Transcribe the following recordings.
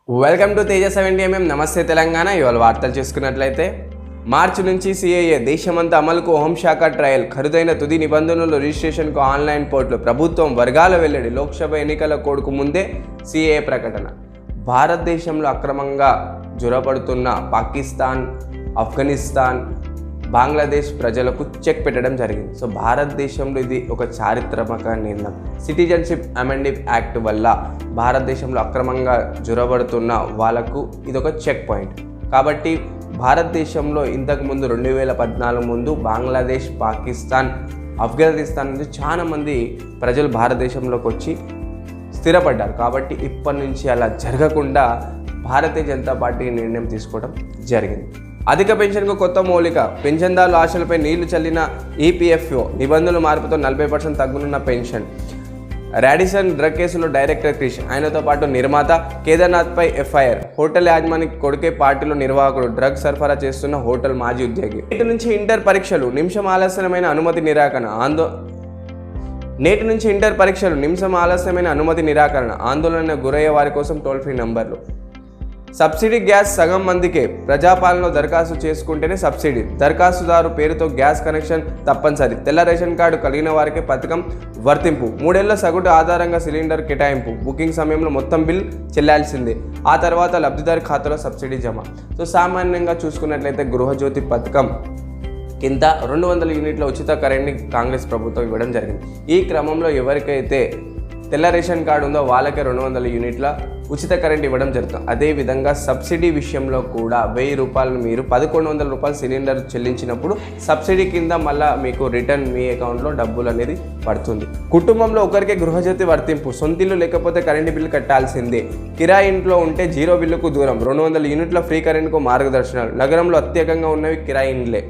Welcome to Teja 70mm. నమస్తే తెలంగాణ. ఇవాళ వార్తలు చూసుకున్నట్లయితే మార్చి నుంచి సిఏఏ దేశమంతా అమలుకు హోంశాఖ ట్రయల్, ఖరీదైన తుది నిబంధనలు రిజిస్ట్రేషన్కు ఆన్లైన్ పోర్టల్, ప్రభుత్వం వర్గాల వెల్లడి, లోక్సభ ఎన్నికల కోడ్కు ముందే సిఏఏ ప్రకటన. భారతదేశంలో అక్రమంగా జొరబడుతున్న పాకిస్తాన్, ఆఫ్ఘనిస్తాన్, బంగ్లాదేశ్ ప్రజలకు చెక్ పెట్టడం జరిగింది. సో భారతదేశంలో ఇది ఒక చారిత్రాత్మక నిర్ణయం. సిటిజన్షిప్ అమెండ్మెంట్ యాక్ట్ వల్ల భారతదేశంలో అక్రమంగా జొరబడుతున్న వాళ్ళకు ఇదొక చెక్ పాయింట్. కాబట్టి భారతదేశంలో ఇంతకుముందు 2014 ముందు బంగ్లాదేశ్, పాకిస్తాన్, ఆఫ్ఘనిస్తాన్ నుంచి చాలామంది ప్రజలు భారతదేశంలోకి వచ్చి స్థిరపడ్డారు. కాబట్టి ఇప్పటి నుంచి అలా జరగకుండా భారతీయ జనతా పార్టీ నిర్ణయం తీసుకోవడం జరిగింది. అధిక పెన్షన్కు కొత్త మౌలిక, పెన్షన్దారుల ఆశలపై నీళ్లు చల్లిన ఈపీఎఫ్ఓ, నిబంధనల మార్పుతో 40% తగ్గునున్న పెన్షన్. రాడిసన్ డ్రగ్ కేసులో డైరెక్టర్ క్రిష్, ఆయనతో పాటు నిర్మాత కేదార్నాథ్పై ఎఫ్ఐఆర్. హోటల్ యాజమాని కొడుకే పార్టీలో నిర్వాహకుడు, డ్రగ్ సరఫరా చేస్తున్న హోటల్ మాజీ ఉద్యోగి. నేటి నుంచి ఇంటర్ పరీక్షలు, నిమిషం ఆలస్యమైన అనుమతి నిరాకరణ. ఆందోళన గురయ్యే వారి కోసం టోల్ ఫ్రీ నంబర్లు. సబ్సిడీ గ్యాస్ సగం మందికే, ప్రజాపాలనలో దరఖాస్తు చేసుకుంటేనే సబ్సిడీ, దరఖాస్తుదారు పేరుతో గ్యాస్ కనెక్షన్ తప్పనిసరి, తెల్ల రేషన్ కార్డు కలిగిన వారికి పథకం వర్తింపు, 3 ఏళ్ల సగటు ఆధారంగా సిలిండర్ కేటాయింపు, బుకింగ్ సమయంలో మొత్తం బిల్ చెల్లాల్సిందే, ఆ తర్వాత లబ్ధిదారు ఖాతాలో సబ్సిడీ జమ. సో సామాన్యంగా చూసుకున్నట్లయితే గృహజ్యోతి పథకం కింద 200 యూనిట్ల ఉచిత కరెంట్ని కాంగ్రెస్ ప్రభుత్వం ఇవ్వడం జరిగింది. ఈ క్రమంలో ఎవరికైతే తెల్ల రేషన్ కార్డు ఉందో వాళ్ళకే 200 యూనిట్ల ఉచిత కరెంట్ ఇవ్వడం జరుగుతుంది. అదేవిధంగా సబ్సిడీ విషయంలో కూడా 1000 రూపాయలు మీరు 1100 రూపాయలు సిలిండర్ చెల్లించినప్పుడు సబ్సిడీ కింద మళ్ళీ మీకు రిటర్న్ మీ అకౌంట్లో డబ్బులు అనేది పడుతుంది. కుటుంబంలో ఒకరికే గృహజ్యోతి వర్తింపు, సొంతిల్లు లేకపోతే కరెంటు బిల్లు కట్టాల్సిందే, కిరాయి ఇంట్లో ఉంటే 0 బిల్లుకు దూరం, 200 యూనిట్ల ఫ్రీ కరెంట్కు మార్గదర్శనాలు. నగరంలో అత్యధికంగా ఉన్నవి కిరాయి ఇండ్లే.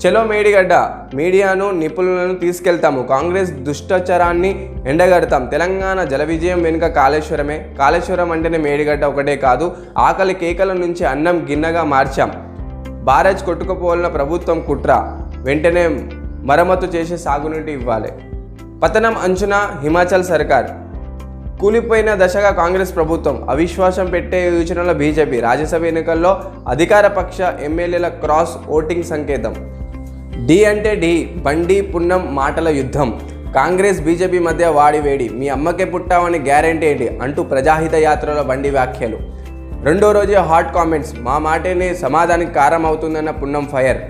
చలో మేడిగడ్డ, మీడియాను నిపుణులను తీసుకెళ్తాము, కాంగ్రెస్ దుష్టచరాన్ని ఎండగడతాం, తెలంగాణ జల విజయం వెనుక కాళేశ్వరమే, కాళేశ్వరం అంటేనే మేడిగడ్డ ఒకటే కాదు, ఆకలి కేకల నుంచి అన్నం గిన్నెగా మార్చాం, బారేజ్ కొట్టుకుపోవాలన్న ప్రభుత్వం కుట్ర, వెంటనే మరమ్మతు చేసి సాగునీటి ఇవ్వాలి. పతనం అంచున హిమాచల్ సర్కార్, కూలిపోయిన దశగా కాంగ్రెస్ ప్రభుత్వం, అవిశ్వాసం పెట్టే యోచనలో బీజేపీ, రాజ్యసభ ఎన్నికల్లో అధికార పక్ష ఎమ్మెల్యేల క్రాస్ ఓటింగ్ సంకేతం. డి అంటే డి, బండి పున్నం మాటల యుద్ధం, కాంగ్రెస్ బీజేపీ మధ్య వాడి వేడి, మీ అమ్మకే పుట్టామని గ్యారెంటీ ఏంటి అంటూ ప్రజాహిత యాత్రలో బండి వ్యాఖ్యలు. రెండో రోజే హాట్ కామెంట్స్, మా మాటనే సమాధానికి కారం అవుతుందన్న పున్నం ఫైర్,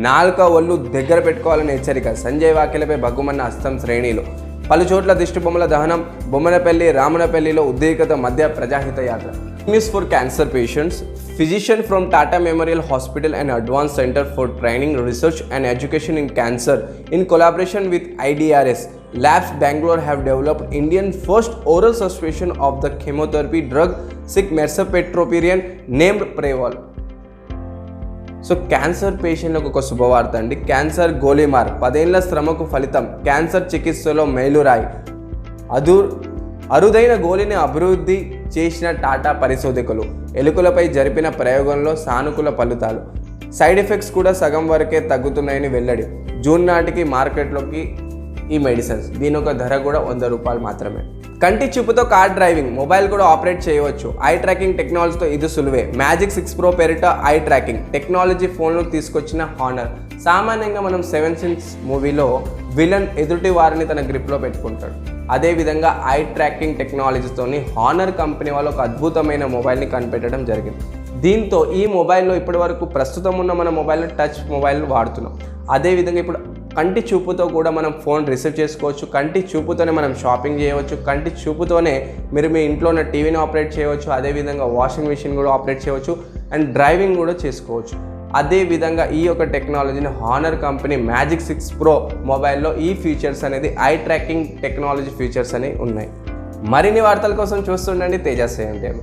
నాలుక ఒళ్ళు దగ్గర పెట్టుకోవాలని హెచ్చరిక, సంజయ్ వ్యాఖ్యలపై బగ్గుమన్న హస్తం శ్రేణిలు. పలు చోట్ల దిష్టి బొమ్మల దహనం, బొమ్మనపల్లి, రామనపల్లిలో ఉద్రిక్తత మధ్య ప్రజాహిత యాత్ర. News for cancer patients. Physician from Tata Memorial Hospital and Advanced Center for Training, Research and Education in Cancer, in collaboration with IDRS Labs Bangalore, have developed Indian first oral suspension of the chemotherapy drug Mersapetropyrian named Preval. So cancer పేషెంట్లకు ఒక శుభవార్త అండి. Cancer Golimaar, 10 ఏళ్ల శ్రమకు ఫలితం, cancer చికిత్సలో మైలురాయి. అరుదైన గోళీని అభివృద్ధి చేసిన టాటా పరిశోధకులు, ఎలుకలపై జరిపిన ప్రయోగంలో సానుకూల ఫలితాలు, సైడ్ ఎఫెక్ట్స్ కూడా సగం వరకే తగ్గుతున్నాయని వెల్లడి. జూన్ నాటికి మార్కెట్లోకి ఈ మెడిసిన్స్, దీని ఒక ధర కూడా 100 రూపాయలు మాత్రమే. కంటి చూపుతో కార్ డ్రైవింగ్, మొబైల్ కూడా ఆపరేట్ చేయవచ్చు. ఐ ట్రాకింగ్ టెక్నాలజీతో ఇది సులువే. మ్యాజిక్ 6 Pro పేరిట ఐ ట్రాకింగ్ టెక్నాలజీ ఫోన్లో తీసుకొచ్చిన హానర్. సామాన్యంగా మనం 7 Sins మూవీలో విలన్ ఎదుటి వారిని తన గ్రిప్లో పెట్టుకుంటాడు. అదేవిధంగా ఐ ట్రాకింగ్ టెక్నాలజీతోని హానర్ కంపెనీ వాళ్ళు ఒక అద్భుతమైన మొబైల్ని కనిపెట్టడం జరిగింది. దీంతో ఈ మొబైల్లో ఇప్పటి వరకు ప్రస్తుతం ఉన్న మన మొబైల్లో టచ్ మొబైల్ వాడుతున్నాం. అదేవిధంగా ఇప్పుడు కంటి చూపుతో కూడా మనం ఫోన్ రిసీవ్ చేసుకోవచ్చు, కంటి చూపుతోనే మనం షాపింగ్ చేయవచ్చు, కంటి చూపుతోనే మీరు మీ ఇంట్లో ఉన్న టీవీని ఆపరేట్ చేయవచ్చు, అదేవిధంగా వాషింగ్ మిషన్ కూడా ఆపరేట్ చేయవచ్చు అండ్ డ్రైవింగ్ కూడా చేసుకోవచ్చు. అదేవిధంగా ఈ యొక్క టెక్నాలజీని హానర్ కంపెనీ మ్యాజిక్ 6 Pro మొబైల్లో ఈ ఫీచర్స్ అనేది ఐ ట్రాకింగ్ టెక్నాలజీ ఫీచర్స్ అనేవి ఉన్నాయి. మరిన్ని వార్తల కోసం చూస్తుండండి తేజ 70mm.